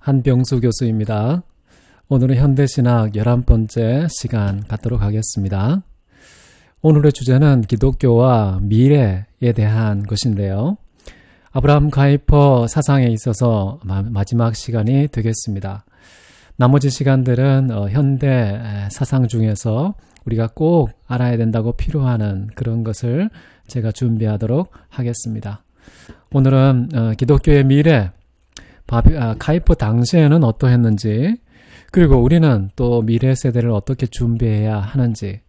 한병수 교수입니다. 오늘은 현대신학 11번째 시간 갖도록 하겠습니다. 오늘의 주제는 기독교와 미래에 대한 것인데요. 아브라함 카이퍼 사상에 있어서 마지막 시간이 되겠습니다. 나머지 시간들은 현대 사상 중에서 우리가 꼭 알아야 된다고 필요하는 그런 것을 제가 준비하도록 하겠습니다. 오늘은 기독교의 미래, 카이퍼 당시에는 어떠했는지, 그리고 우리는 또 미래 세대를 어떻게 준비해야 하는지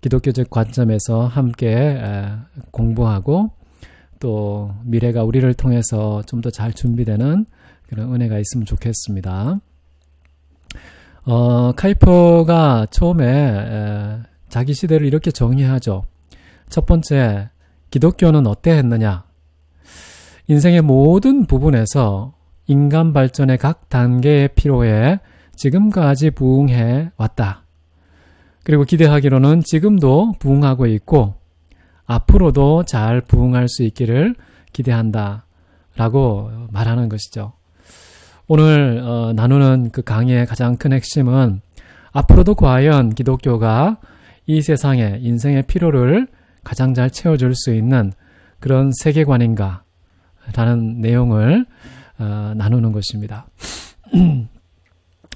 기독교적 관점에서 함께 공부하고 또 미래가 우리를 통해서 좀 더 잘 준비되는 그런 은혜가 있으면 좋겠습니다. 카이퍼가 처음에 자기 시대를 이렇게 정의하죠. 첫 번째, 기독교는 어때했느냐? 인생의 모든 부분에서 인간 발전의 각 단계의 필요에 지금까지 부응해 왔다. 그리고 기대하기로는 지금도 부응하고 있고 앞으로도 잘 부응할 수 있기를 기대한다 라고 말하는 것이죠. 오늘 나누는 그 강의의 가장 큰 핵심은 앞으로도 과연 기독교가 이 세상의 인생의 필요를 가장 잘 채워줄 수 있는 그런 세계관인가 라는 내용을 나누는 것입니다.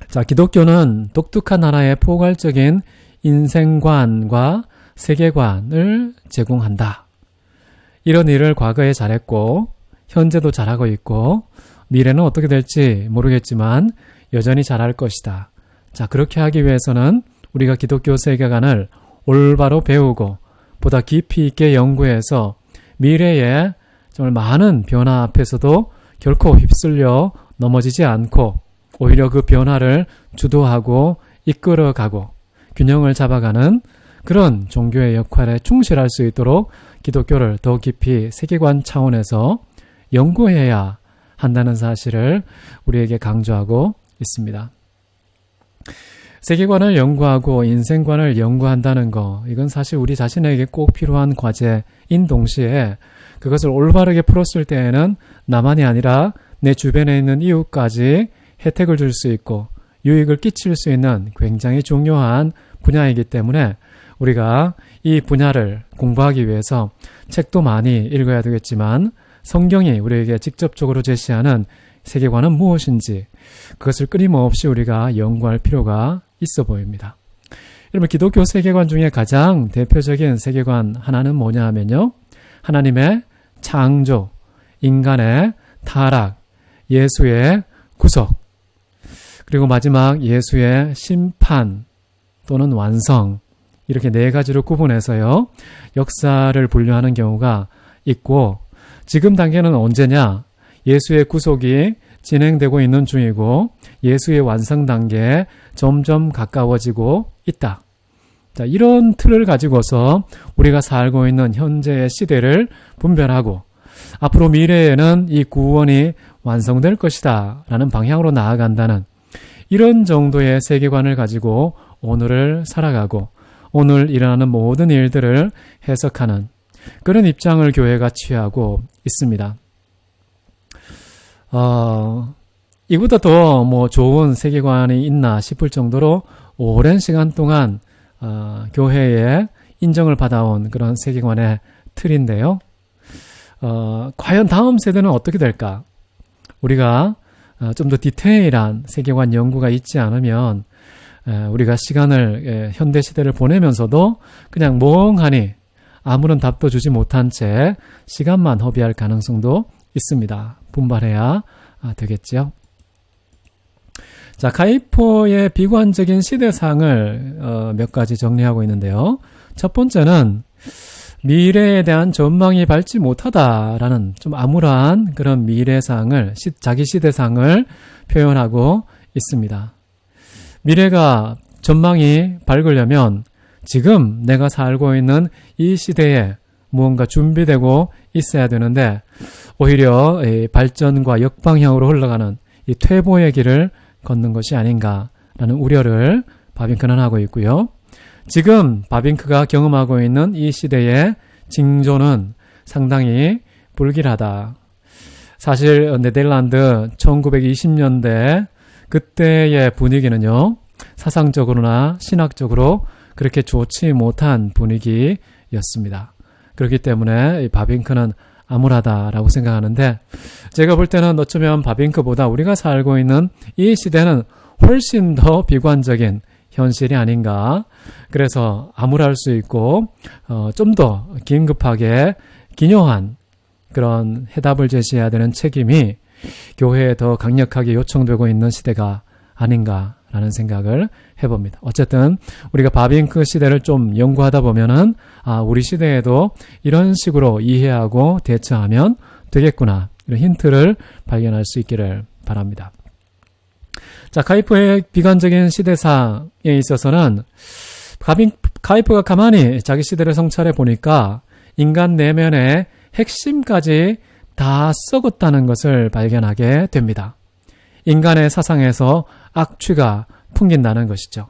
자, 기독교는 독특한 하나의 포괄적인 인생관과 세계관을 제공한다. 이런 일을 과거에 잘했고 현재도 잘하고 있고 미래는 어떻게 될지 모르겠지만 여전히 잘할 것이다. 자, 그렇게 하기 위해서는 우리가 기독교 세계관을 올바로 배우고 보다 깊이 있게 연구해서 미래에 정말 많은 변화 앞에서도 결코 휩쓸려 넘어지지 않고 오히려 그 변화를 주도하고 이끌어가고 균형을 잡아가는 그런 종교의 역할에 충실할 수 있도록 기독교를 더 깊이 세계관 차원에서 연구해야 한다는 사실을 우리에게 강조하고 있습니다. 세계관을 연구하고 인생관을 연구한다는 거, 이건 사실 우리 자신에게 꼭 필요한 과제인 동시에 그것을 올바르게 풀었을 때에는 나만이 아니라 내 주변에 있는 이웃까지 혜택을 줄 수 있고 유익을 끼칠 수 있는 굉장히 중요한 분야이기 때문에 우리가 이 분야를 공부하기 위해서 책도 많이 읽어야 되겠지만 성경이 우리에게 직접적으로 제시하는 세계관은 무엇인지 그것을 끊임없이 우리가 연구할 필요가 있어 보입니다. 여러분, 기독교 세계관 중에 가장 대표적인 세계관 하나는 뭐냐 하면요, 하나님의 창조, 인간의 타락, 예수의 구속, 그리고 마지막 예수의 심판 또는 완성, 이렇게 네 가지로 구분해서요 역사를 분류하는 경우가 있고, 지금 단계는 언제냐? 예수의 구속이 진행되고 있는 중이고 예수의 완성 단계에 점점 가까워지고 있다. 자, 이런 틀을 가지고서 우리가 살고 있는 현재의 시대를 분별하고 앞으로 미래에는 이 구원이 완성될 것이다 라는 방향으로 나아간다는 이런 정도의 세계관을 가지고 오늘을 살아가고 오늘 일어나는 모든 일들을 해석하는 그런 입장을 교회가 취하고 있습니다. 이보다 더 좋은 세계관이 있나 싶을 정도로 오랜 시간 동안 교회에 인정을 받아온 그런 세계관의 틀인데요. 과연 다음 세대는 어떻게 될까? 우리가 좀 더 디테일한 세계관 연구가 있지 않으면 우리가 시간을 현대 시대를 보내면서도 그냥 멍하니 아무런 답도 주지 못한 채 시간만 허비할 가능성도 있습니다. 분발해야 되겠죠. 자, 카이퍼의 비관적인 시대상을 몇 가지 정리하고 있는데요. 첫 번째는 미래에 대한 전망이 밝지 못하다라는 좀 암울한 그런 미래상을, 자기 시대상을 표현하고 있습니다. 미래가 전망이 밝으려면 지금 내가 살고 있는 이 시대에 무언가 준비되고 있어야 되는데 오히려 발전과 역방향으로 흘러가는 이 퇴보의 길을 걷는 것이 아닌가라는 우려를 바빙크는 하고 있고요. 지금 바빙크가 경험하고 있는 이 시대의 징조는 상당히 불길하다. 사실 네덜란드 1920년대 그때의 분위기는요, 사상적으로나 신학적으로 그렇게 좋지 못한 분위기였습니다. 그렇기 때문에 바빙크는 암울하다라고 생각하는데, 제가 볼 때는 어쩌면 바빙크보다 우리가 살고 있는 이 시대는 훨씬 더 비관적인 현실이 아닌가. 그래서 암울할 수 있고 좀 더 긴급하게 기묘한 그런 해답을 제시해야 되는 책임이 교회에 더 강력하게 요청되고 있는 시대가 아닌가라는 생각을 해봅니다. 어쨌든 우리가 바빙크 시대를 좀 연구하다 보면은 우리 시대에도 이런 식으로 이해하고 대처하면 되겠구나, 이런 힌트를 발견할 수 있기를 바랍니다. 자, 카이프의 비관적인 시대상에 있어서는 카이프가 가만히 자기 시대를 성찰해 보니까 인간 내면의 핵심까지 다 썩었다는 것을 발견하게 됩니다. 인간의 사상에서 악취가 풍긴다는 것이죠.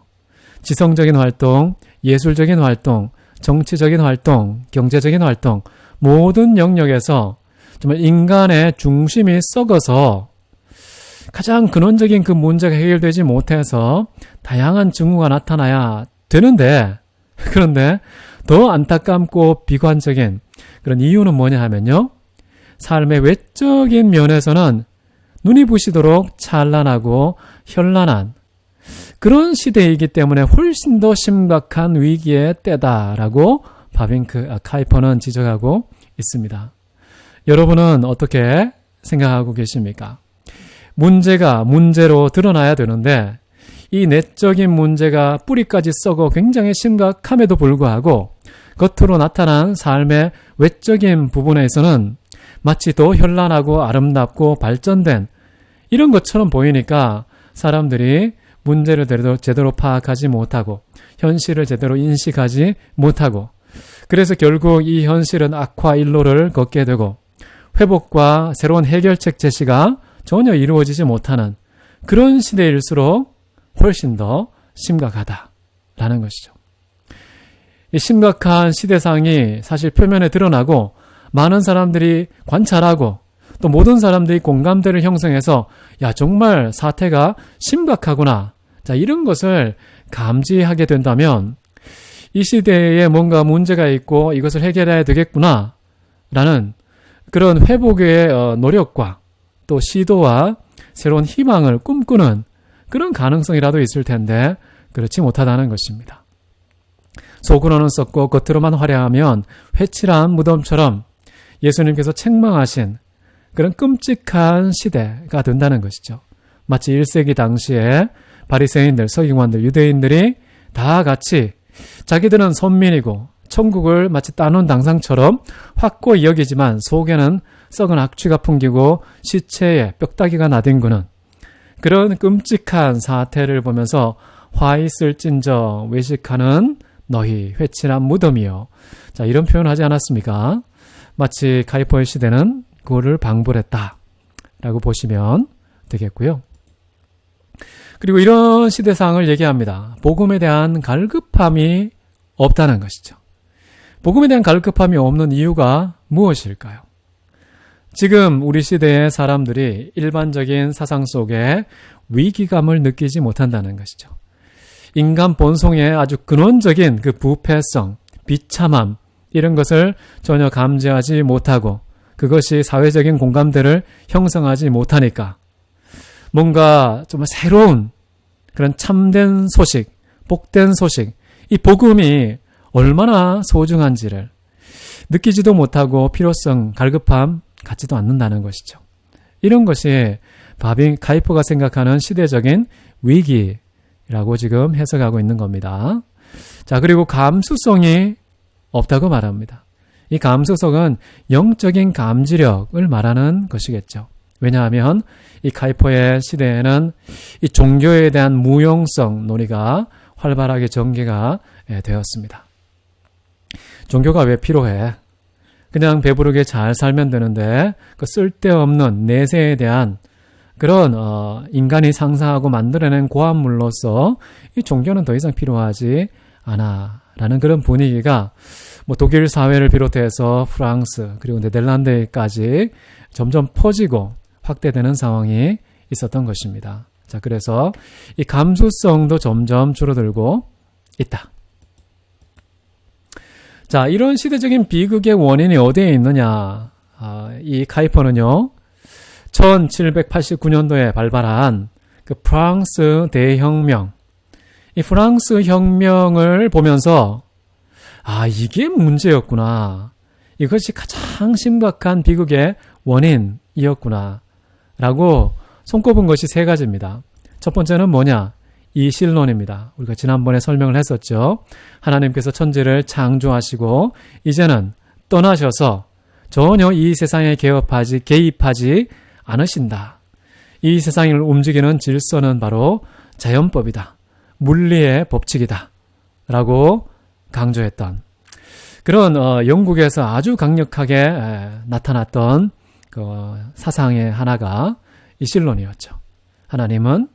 지성적인 활동, 예술적인 활동, 정치적인 활동, 경제적인 활동, 모든 영역에서 정말 인간의 중심이 썩어서 가장 근원적인 그 문제가 해결되지 못해서 다양한 증후가 나타나야 되는데, 그런데 더 안타깝고 비관적인 그런 이유는 뭐냐 하면요, 삶의 외적인 면에서는 눈이 부시도록 찬란하고 현란한 그런 시대이기 때문에 훨씬 더 심각한 위기의 때다라고 카이퍼는 지적하고 있습니다. 여러분은 어떻게 생각하고 계십니까? 문제가 문제로 드러나야 되는데 이 내적인 문제가 뿌리까지 썩어 굉장히 심각함에도 불구하고 겉으로 나타난 삶의 외적인 부분에서는 마치 더 현란하고 아름답고 발전된 이런 것처럼 보이니까 사람들이 문제를 제대로 파악하지 못하고 현실을 제대로 인식하지 못하고, 그래서 결국 이 현실은 악화 일로를 걷게 되고 회복과 새로운 해결책 제시가 전혀 이루어지지 못하는 그런 시대일수록 훨씬 더 심각하다라는 것이죠. 이 심각한 시대상이 사실 표면에 드러나고 많은 사람들이 관찰하고 또 모든 사람들이 공감대를 형성해서 정말 사태가 심각하구나, 자, 이런 것을 감지하게 된다면 이 시대에 뭔가 문제가 있고 이것을 해결해야 되겠구나 라는 그런 회복의 노력과 또 시도와 새로운 희망을 꿈꾸는 그런 가능성이라도 있을 텐데 그렇지 못하다는 것입니다. 속으로는 썩고 겉으로만 화려하면 회칠한 무덤처럼 예수님께서 책망하신 그런 끔찍한 시대가 된다는 것이죠. 마치 1세기 당시에 바리새인들, 서기관들, 유대인들이 다 같이 자기들은 선민이고 천국을 마치 따놓은 당상처럼 확고히 여기지만 속에는 썩은 악취가 풍기고 시체에 뼈다귀가 나뒹구는 그런 끔찍한 사태를 보면서 화 있을진저 외식하는 너희 회칠한 무덤이요. 자, 이런 표현을 하지 않았습니까? 마치 카이퍼의 시대는 그거를 방불했다 라고 보시면 되겠고요. 그리고 이런 시대상을 얘기합니다. 복음에 대한 갈급함이 없다는 것이죠. 복음에 대한 갈급함이 없는 이유가 무엇일까요? 지금 우리 시대의 사람들이 일반적인 사상 속에 위기감을 느끼지 못한다는 것이죠. 인간 본성의 아주 근원적인 그 부패성, 비참함, 이런 것을 전혀 감지하지 못하고 그것이 사회적인 공감대를 형성하지 못하니까 뭔가 좀 새로운 그런 참된 소식, 복된 소식, 이 복음이 얼마나 소중한지를 느끼지도 못하고 필요성, 갈급함 갖지도 않는다는 것이죠. 이런 것이 카이퍼가 생각하는 시대적인 위기라고 지금 해석하고 있는 겁니다. 자, 그리고 감수성이 없다고 말합니다. 이 감수성은 영적인 감지력을 말하는 것이겠죠. 왜냐하면 이 카이퍼의 시대에는 이 종교에 대한 무용성 논의가 활발하게 전개가 되었습니다. 종교가 왜 필요해? 그냥 배부르게 잘 살면 되는데 그 쓸데없는 내세에 대한 그런 인간이 상상하고 만들어낸 고안물로서 이 종교는 더 이상 필요하지 않아 라는 그런 분위기가 뭐 독일 사회를 비롯해서 프랑스 그리고 네덜란드까지 점점 퍼지고 확대되는 상황이 있었던 것입니다. 자, 그래서 이 감수성도 점점 줄어들고 있다. 자, 이런 시대적인 비극의 원인이 어디에 있느냐? 이 카이퍼는요, 1789년도에 발발한 그 프랑스 대혁명, 이 프랑스 혁명을 보면서 이게 문제였구나. 이것이 가장 심각한 비극의 원인이었구나. 라고 손꼽은 것이 세 가지입니다. 첫 번째는 뭐냐? 이신론입니다. 우리가 지난번에 설명을 했었죠. 하나님께서 천지를 창조하시고 이제는 떠나셔서 전혀 이 세상에 개입하지 않으신다. 이 세상을 움직이는 질서는 바로 자연법이다. 물리의 법칙이다. 라고 강조했던 그런 영국에서 아주 강력하게 나타났던 그 사상의 하나가 이 신론이었죠. 하나님은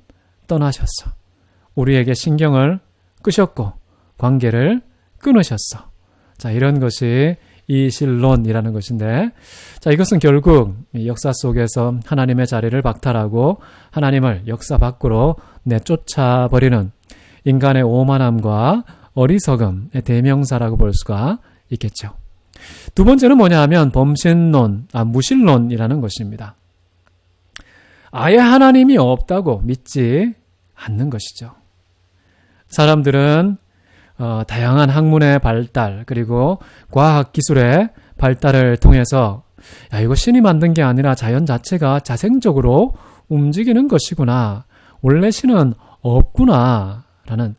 떠나셨어. 우리에게 신경을 끄셨고 관계를 끊으셨어. 자, 이런 것이 이 신론이라는 것인데, 자, 이것은 결국 역사 속에서 하나님의 자리를 박탈하고 하나님을 역사 밖으로 내쫓아버리는 인간의 오만함과 어리석음의 대명사라고 볼 수가 있겠죠. 두 번째는 뭐냐 하면 범신론, 무신론이라는 것입니다. 아예 하나님이 없다고 믿지 않는 것이죠. 사람들은 다양한 학문의 발달 그리고 과학기술의 발달을 통해서 이거 신이 만든 게 아니라 자연 자체가 자생적으로 움직이는 것이구나. 원래 신은 없구나. 라는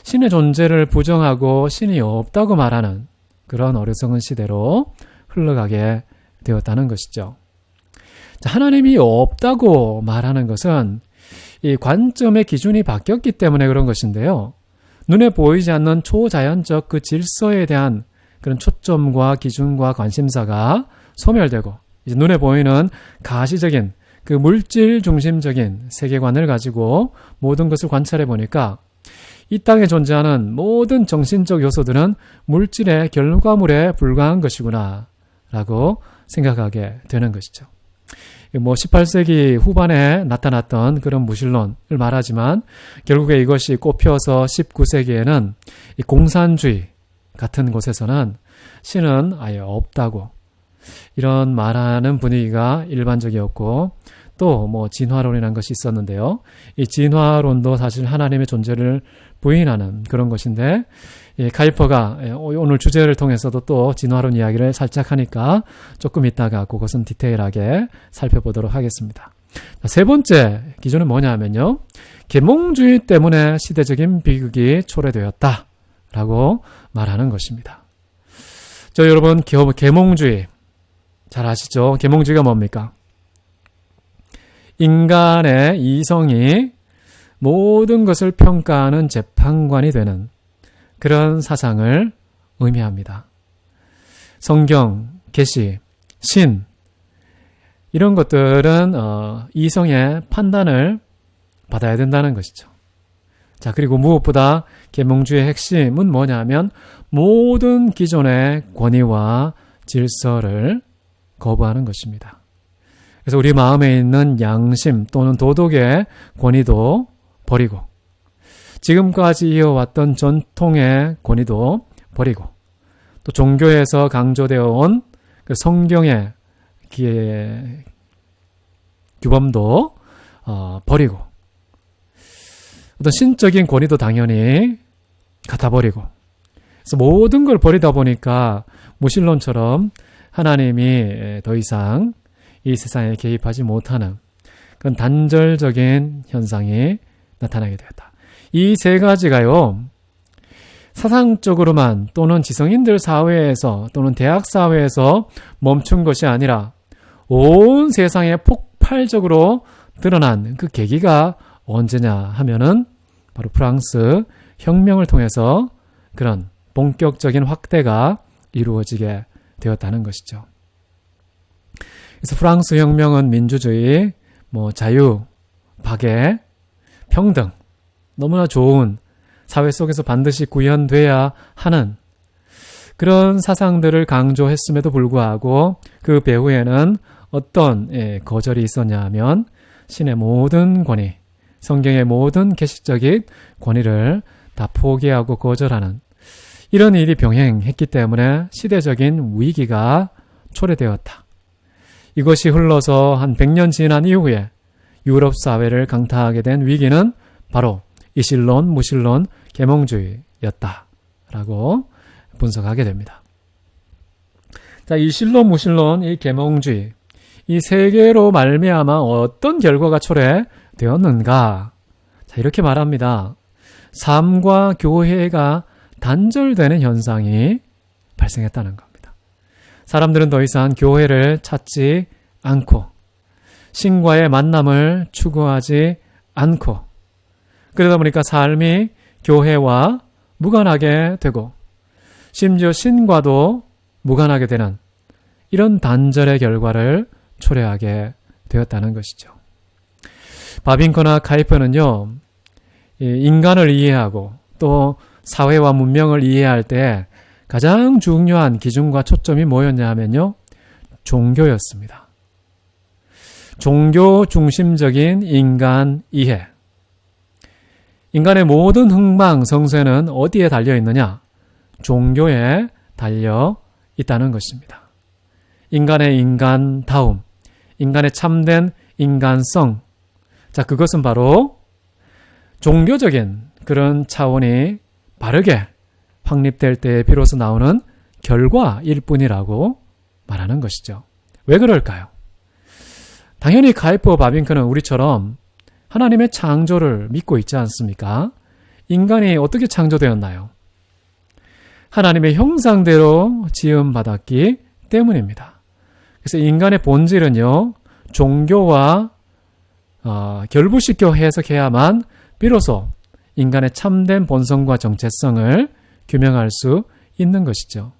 신의 존재를 부정하고 신이 없다고 말하는 그런 어리석은 시대로 흘러가게 되었다는 것이죠. 자, 하나님이 없다고 말하는 것은 이 관점의 기준이 바뀌었기 때문에 그런 것인데요. 눈에 보이지 않는 초자연적 그 질서에 대한 그런 초점과 기준과 관심사가 소멸되고 이제 눈에 보이는 가시적인 그 물질 중심적인 세계관을 가지고 모든 것을 관찰해 보니까 이 땅에 존재하는 모든 정신적 요소들은 물질의 결과물에 불과한 것이구나 라고 생각하게 되는 것이죠. 18세기 후반에 나타났던 그런 무신론을 말하지만 결국에 이것이 꽃피어서 19세기에는 이 공산주의 같은 곳에서는 신은 아예 없다고 이런 말하는 분위기가 일반적이었고 또 진화론이라는 것이 있었는데요. 이 진화론도 사실 하나님의 존재를 부인하는 그런 것인데 카이퍼가 오늘 주제를 통해서도 또 진화론 이야기를 살짝 하니까 조금 이따가 그것은 디테일하게 살펴보도록 하겠습니다. 세 번째 기준은 뭐냐 하면요. 계몽주의 때문에 시대적인 비극이 초래되었다라고 말하는 것입니다. 여러분 계몽주의 잘 아시죠? 계몽주의가 뭡니까? 인간의 이성이 모든 것을 평가하는 재판관이 되는 그런 사상을 의미합니다. 성경, 계시, 신 이런 것들은 이성의 판단을 받아야 된다는 것이죠. 자, 그리고 무엇보다 계몽주의의 핵심은 뭐냐면 모든 기존의 권위와 질서를 거부하는 것입니다. 그래서 우리 마음에 있는 양심 또는 도덕의 권위도 버리고 지금까지 이어왔던 전통의 권위도 버리고 또 종교에서 강조되어 온 그 성경의 규범도 버리고 어떤 신적인 권위도 당연히 갖다 버리고 그래서 모든 걸 버리다 보니까 무신론처럼 하나님이 더 이상 이 세상에 개입하지 못하는 그런 단절적인 현상이 나타나게 되었다. 이 세 가지가요. 사상적으로만 또는 지성인들 사회에서 또는 대학 사회에서 멈춘 것이 아니라 온 세상에 폭발적으로 드러난 그 계기가 언제냐 하면은 바로 프랑스 혁명을 통해서 그런 본격적인 확대가 이루어지게 되었다는 것이죠. 그래서 프랑스 혁명은 민주주의, 자유, 박애, 평등 너무나 좋은 사회 속에서 반드시 구현돼야 하는 그런 사상들을 강조했음에도 불구하고 그 배후에는 어떤 거절이 있었냐 하면 신의 모든 권위, 성경의 모든 계시적인 권위를 다 포기하고 거절하는 이런 일이 병행했기 때문에 시대적인 위기가 초래되었다. 이것이 흘러서 한 100년 지난 이후에 유럽 사회를 강타하게 된 위기는 바로 이신론, 무신론, 계몽주의였다라고 분석하게 됩니다. 자, 이신론, 무신론, 이 계몽주의, 이 세 개로 말미암아 어떤 결과가 초래되었는가? 자, 이렇게 말합니다. 삶과 교회가 단절되는 현상이 발생했다는 겁니다. 사람들은 더 이상 교회를 찾지 않고 신과의 만남을 추구하지 않고 그러다 보니까 삶이 교회와 무관하게 되고 심지어 신과도 무관하게 되는 이런 단절의 결과를 초래하게 되었다는 것이죠. 바빙커나 카이퍼는요, 인간을 이해하고 또 사회와 문명을 이해할 때 가장 중요한 기준과 초점이 뭐였냐 하면요, 종교였습니다. 종교 중심적인 인간 이해. 인간의 모든 흥망, 성쇠는 어디에 달려 있느냐? 종교에 달려 있다는 것입니다. 인간의 인간다움, 인간의 참된 인간성. 자, 그것은 바로 종교적인 그런 차원이 바르게 확립될 때에 비로소 나오는 결과일 뿐이라고 말하는 것이죠. 왜 그럴까요? 당연히 카이퍼 바빙크는 우리처럼 하나님의 창조를 믿고 있지 않습니까? 인간이 어떻게 창조되었나요? 하나님의 형상대로 지음받았기 때문입니다. 그래서 인간의 본질은요, 종교와 결부시켜 해석해야만 비로소 인간의 참된 본성과 정체성을 규명할 수 있는 것이죠.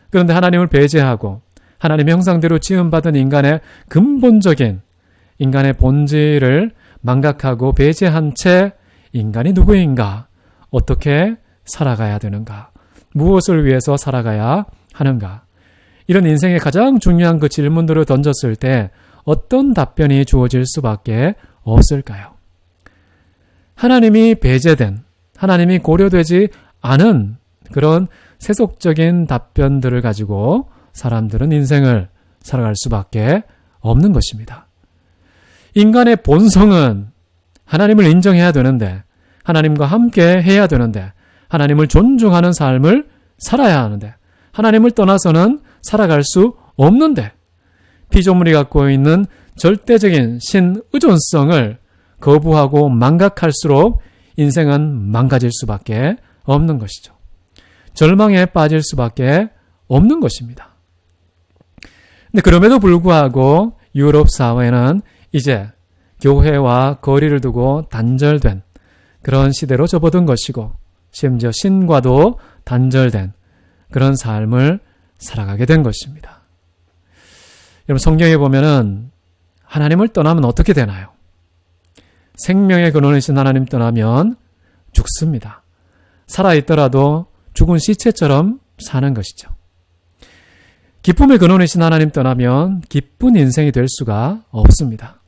그런데 하나님을 배제하고 하나님의 형상대로 지음받은 인간의 근본적인 인간의 본질을 망각하고 배제한 채 인간이 누구인가? 어떻게 살아가야 되는가? 무엇을 위해서 살아가야 하는가? 이런 인생의 가장 중요한 그 질문들을 던졌을 때 어떤 답변이 주어질 수밖에 없을까요? 하나님이 배제된, 하나님이 고려되지 않은 그런 세속적인 답변들을 가지고 사람들은 인생을 살아갈 수밖에 없는 것입니다. 인간의 본성은 하나님을 인정해야 되는데, 하나님과 함께 해야 되는데, 하나님을 존중하는 삶을 살아야 하는데, 하나님을 떠나서는 살아갈 수 없는데, 피조물이 갖고 있는 절대적인 신의존성을 거부하고 망각할수록 인생은 망가질 수밖에 없는 것이죠. 절망에 빠질 수밖에 없는 것입니다. 근데 그럼에도 불구하고 유럽 사회는 이제 교회와 거리를 두고 단절된 그런 시대로 접어든 것이고, 심지어 신과도 단절된 그런 삶을 살아가게 된 것입니다. 여러분, 성경에 보면은 하나님을 떠나면 어떻게 되나요? 생명의 근원이신 하나님 떠나면 죽습니다. 살아있더라도 죽은 시체처럼 사는 것이죠. 기쁨의 근원이신 하나님 떠나면 기쁜 인생이 될 수가 없습니다.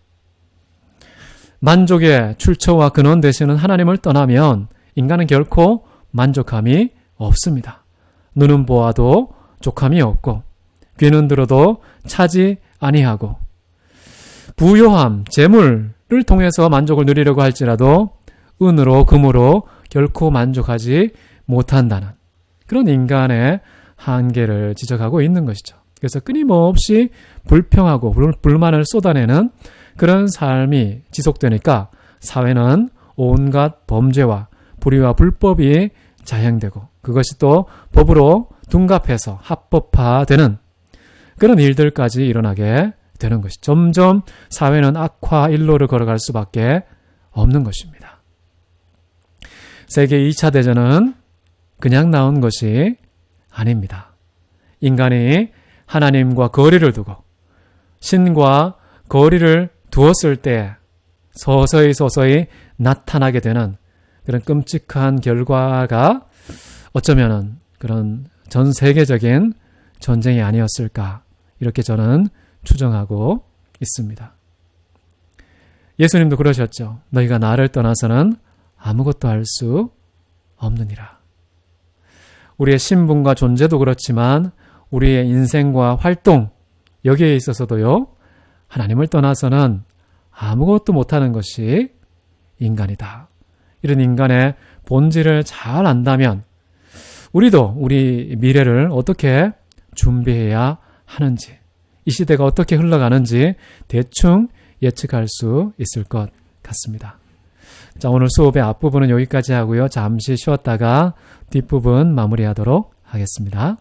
만족의 출처와 근원 되시는 하나님을 떠나면 인간은 결코 만족함이 없습니다. 눈은 보아도 족함이 없고 귀는 들어도 차지 아니하고 부요함, 재물을 통해서 만족을 누리려고 할지라도 은으로 금으로 결코 만족하지 못한다는 그런 인간의 한계를 지적하고 있는 것이죠. 그래서 끊임없이 불평하고 불만을 쏟아내는 그런 삶이 지속되니까 사회는 온갖 범죄와 불의와 불법이 자행되고 그것이 또 법으로 둔갑해서 합법화되는 그런 일들까지 일어나게 되는 것이 점점 사회는 악화 일로를 걸어갈 수밖에 없는 것입니다. 세계 2차 대전은 그냥 나온 것이 아닙니다. 인간이 하나님과 거리를 두고 신과 거리를 두었을 때 서서히 나타나게 되는 그런 끔찍한 결과가 어쩌면은 그런 전 세계적인 전쟁이 아니었을까 이렇게 저는 추정하고 있습니다. 예수님도 그러셨죠. 너희가 나를 떠나서는 아무것도 할 수 없느니라. 우리의 신분과 존재도 그렇지만 우리의 인생과 활동 여기에 있어서도요. 하나님을 떠나서는 아무것도 못하는 것이 인간이다. 이런 인간의 본질을 잘 안다면 우리도 우리 미래를 어떻게 준비해야 하는지, 이 시대가 어떻게 흘러가는지 대충 예측할 수 있을 것 같습니다. 자, 오늘 수업의 앞부분은 여기까지 하고요. 잠시 쉬었다가 뒷부분 마무리하도록 하겠습니다.